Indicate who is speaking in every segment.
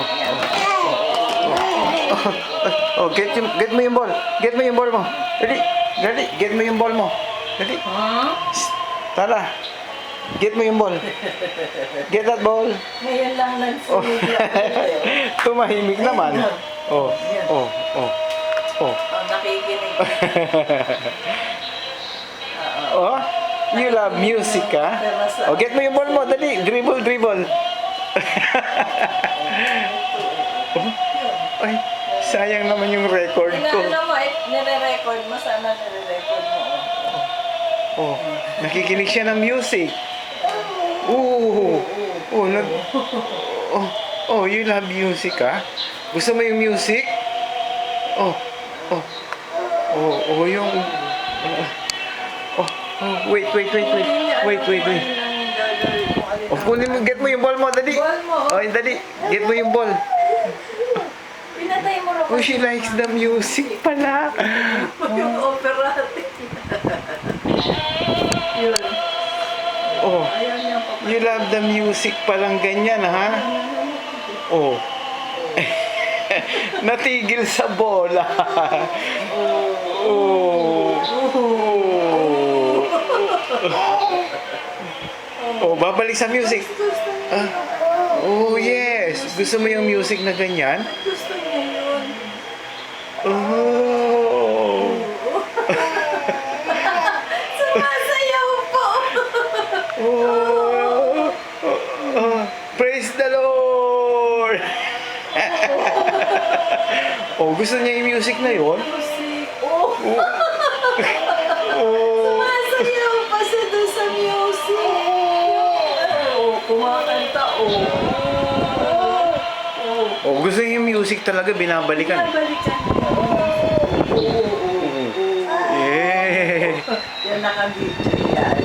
Speaker 1: Yan. Oh, get mo yung ball. Get mo yung ball mo. Dali, dali, get mo yung ball mo. Dali. Tara. Get mo yung ball. Get that ball.
Speaker 2: Ngayon lang nagsimigla ko.
Speaker 1: Tumahimik naman. Oh, oh, oh. Oh.
Speaker 2: Nakikinig.
Speaker 1: Oh, you love music, ha? Oh, get mo yung ball mo. Dali, dribble, dribble. Oh, ay, sayang naman yung record ko.
Speaker 2: Inaano mo, nire-record mo. Sana nire-record mo.
Speaker 1: Oh, nakikinig siya ng music. Oh, oh, oh, oh, you love music, ha? Gusto mo yung music? Oh, oh, oh, oh, yung... Oh, oh, wait. Oh, kunin mo, get mo yung ball mo, dali.
Speaker 2: Ball mo.
Speaker 1: Oh, dali, get mo yung ball.
Speaker 2: Pinatay mo rin.
Speaker 1: Oh, she likes the music pala.
Speaker 2: Yung operatic. Yun.
Speaker 1: Oh,
Speaker 2: Ayaw niya pa.
Speaker 1: you love the music palang ganyan, ha? Oh. Natigil sa bola. Oh. Oh, babalik sa music. Ah. Oh, yes. Gusto mo yung music na ganyan?
Speaker 2: Gusto niya yun.
Speaker 1: Oh.
Speaker 2: Sumasayaw po.
Speaker 1: Oh. Oh. Praise the Lord. Oh, gusto niya yung music na yun?
Speaker 2: Music. Oh.
Speaker 1: Oh.
Speaker 2: Sumasayaw pa siya doon sa music. Oh, kumakanta. Oh.
Speaker 1: Oh, gusto niya yung music talaga, binabalikan.
Speaker 2: Nabalikan.
Speaker 1: Yeah.
Speaker 2: Yan naka-video yan.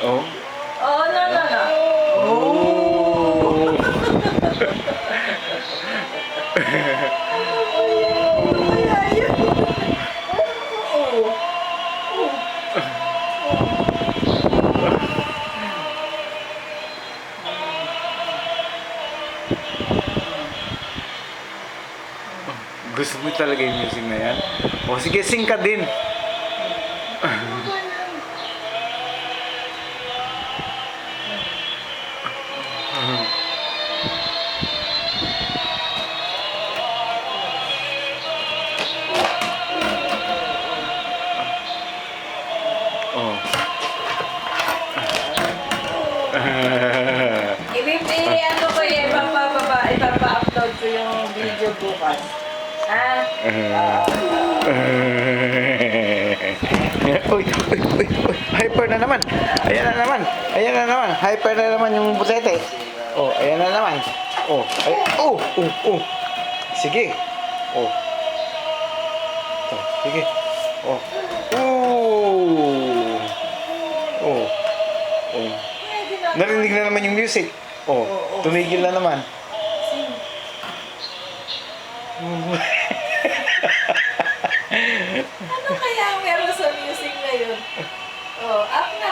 Speaker 1: Oh.
Speaker 2: Oh, no.
Speaker 1: Oh. Gusto mo talaga yung music na yan? O sige, sing ka din. Oh.
Speaker 2: Ano ko yan, ipapa-upload ko yung video bukas. Ha?
Speaker 1: Uy, hyper na naman. Ayan na naman. Hyper na naman yung butete. Oh, ayan na naman. Oh, ay, oh. Sige. Oh. Oh, sige. Oh. Oh. Oh. Narinig na naman yung music. Oh, tumigil na naman.
Speaker 2: Ano kaya ang meron sa music na yun? Oh, up na.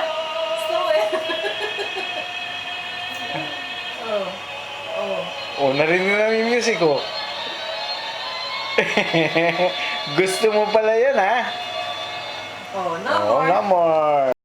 Speaker 2: Gusto mo yan.
Speaker 1: Oh, narinig na naman yung music, oh. Gusto mo pala yan, ha?
Speaker 2: Oh, no
Speaker 1: Oh,
Speaker 2: more.
Speaker 1: no more.